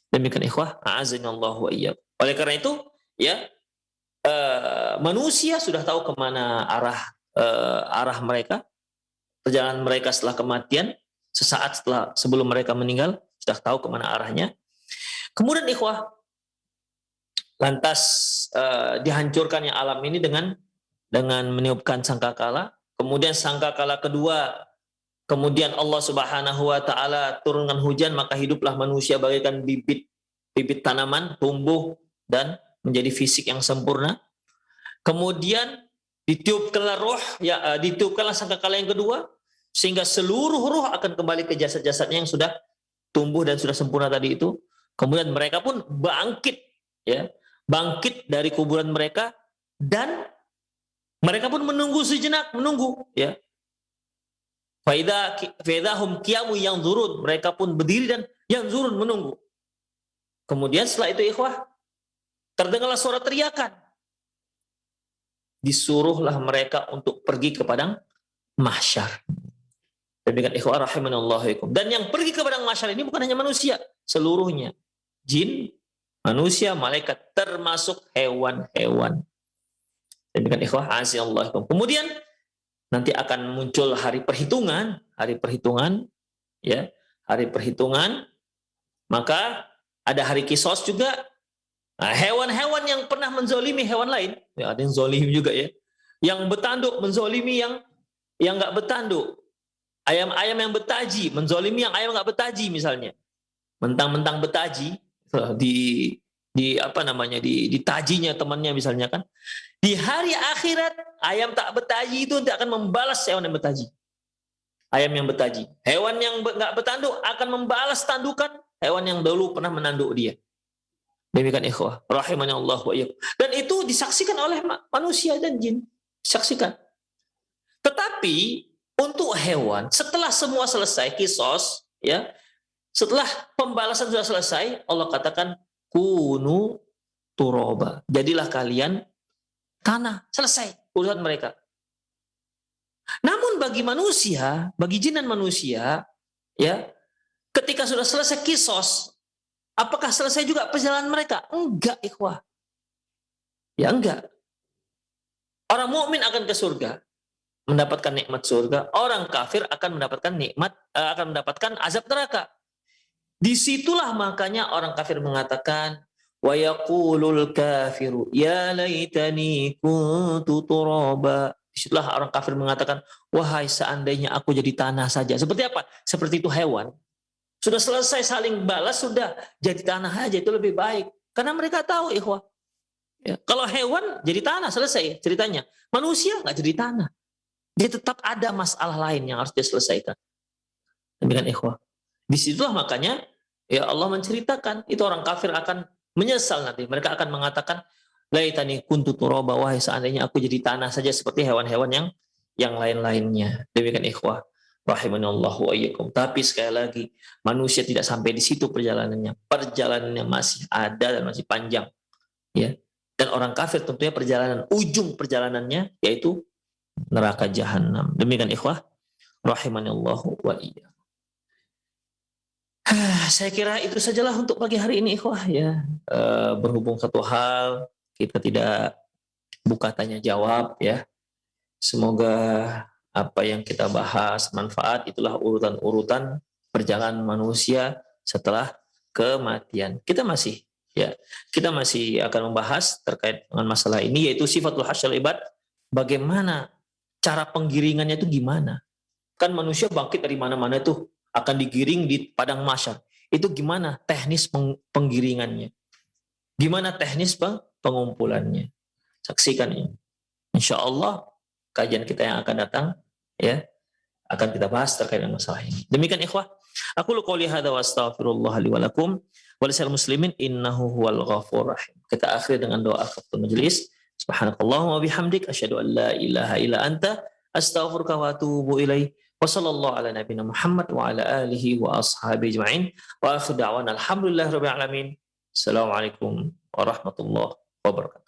Demikian ikhwah, a'azinallahu wa iyyakum. Oleh karena itu, ya, manusia sudah tahu kemana arah mereka, perjalanan mereka setelah kematian, sesaat sebelum mereka meninggal, sudah tahu kemana arahnya. Kemudian ikhwah, lantas dihancurkannya alam ini dengan meniupkan sangkakala. Kemudian sangkakala kedua, kemudian Allah Subhanahu wa taala turunkan hujan, maka hiduplah manusia bagaikan bibit tanaman, tumbuh dan menjadi fisik yang sempurna. Kemudian ditiupkanlah roh, ditiupkanlah sangkakala yang kedua, sehingga seluruh roh akan kembali ke jasad-jasadnya yang sudah tumbuh dan sudah sempurna tadi itu. Kemudian mereka pun bangkit, ya, bangkit dari kuburan mereka, dan mereka pun menunggu sejenak, ya. Faidahum qiyamu yanzurun, mereka pun berdiri dan yanzurun, menunggu. Kemudian setelah itu ikhwah, terdengarlah suara teriakan. Disuruhlah mereka untuk pergi ke padang mahsyar. Demikian ikhwah rahimanallahu. Dan yang pergi ke padang mahsyar ini bukan hanya manusia, seluruhnya. Jin, manusia, malaikat, termasuk hewan-hewan. Demikian ikhwah azallahu. Kemudian nanti akan muncul hari perhitungan, ya, hari perhitungan. Maka ada hari kisos juga. Nah, hewan-hewan yang pernah menzolimi hewan lain, ya, ada yang zolim juga, ya, yang bertanduk menzolimi yang nggak bertanduk, ayam-ayam yang betaji menzolimi yang ayam nggak betaji, misalnya, mentang-mentang betaji, ditajinya temannya misalnya, kan. Di hari akhirat, ayam tak betaji itu tidak akan membalas hewan yang betaji. Ayam yang betaji. Hewan yang nggak bertanduk akan membalas tandukan hewan yang dulu pernah menanduk dia. Demikian ikhwah rahimani Allah wa iyyakum. Dan itu disaksikan oleh manusia dan jin. Disaksikan. Tetapi untuk hewan, setelah semua selesai kisos, ya, setelah pembalasan sudah selesai, Allah katakan kunu turoba. Jadilah kalian tanah, selesai urusan mereka. Namun bagi manusia, bagi jin dan manusia, ya, ketika sudah selesai kisos, apakah selesai juga perjalanan mereka? Enggak, ikhwah. Ya enggak. Orang mukmin akan ke surga, mendapatkan nikmat surga. Orang kafir akan mendapatkan azab neraka. Disitulah makanya orang kafir mengatakan, wa yaqulul kafiru ya laitani kuntu turaba. Disitulah orang kafir mengatakan, wahai seandainya aku jadi tanah saja. Seperti apa? Seperti itu hewan. Sudah selesai saling balas, sudah jadi tanah aja, itu lebih baik. Karena mereka tahu, ikhwah. Ya, kalau hewan jadi tanah, selesai ceritanya. Manusia nggak jadi tanah. Dia tetap ada masalah lain yang harus dia selesaikan. Demikian ikhwah. Disitulah makanya ya Allah menceritakan, itu orang kafir akan menyesal nanti. Mereka akan mengatakan, laitani kuntu turaba, wahai seandainya aku jadi tanah saja seperti hewan-hewan yang lain-lainnya. Demikian ikhwah rahimanallahu wa iyyakum. Tapi sekali lagi, manusia tidak sampai di situ perjalanannya. Perjalanannya masih ada dan masih panjang. Ya. Dan orang kafir tentunya ujung perjalanannya yaitu neraka jahanam. Demikian ikhwah rahimanallahu wa iyyakum. Saya kira itu sajalah untuk pagi hari ini ikhwah ya. Berhubung satu hal kita tidak buka tanya jawab ya. Semoga apa yang kita bahas manfaat, itulah urutan-urutan perjalanan manusia setelah kematian. Kita masih akan membahas terkait dengan masalah ini, yaitu sifatul hasyal ibad. Bagaimana cara penggiringannya itu gimana? Kan manusia bangkit dari mana-mana itu akan digiring di padang mahsyar. Itu gimana teknis penggiringannya? Gimana teknis pengumpulannya? Saksikan ini. Insya Allah kajian kita yang akan datang ya akan kita bahas terkait dengan masalah ini. Demikian ikhwah, aku qouli hadza wa astaghfirullah li wa lakum wa lisal muslimin innahu huwal ghafurur rahim. Kita akhiri dengan doa kafaratul majelis. Subhanakallahumma wa bihamdik asyhadu an la ilaha illa anta astaghfiruka wa atubu ilaik. Wa sallallahu ala nabiyina Muhammad wa ala alihi wa ashabihi ajma'in. Wa akhiru da'wana alhamdulillahirabbil alamin. Assalamualaikum warahmatullahi wabarakatuh.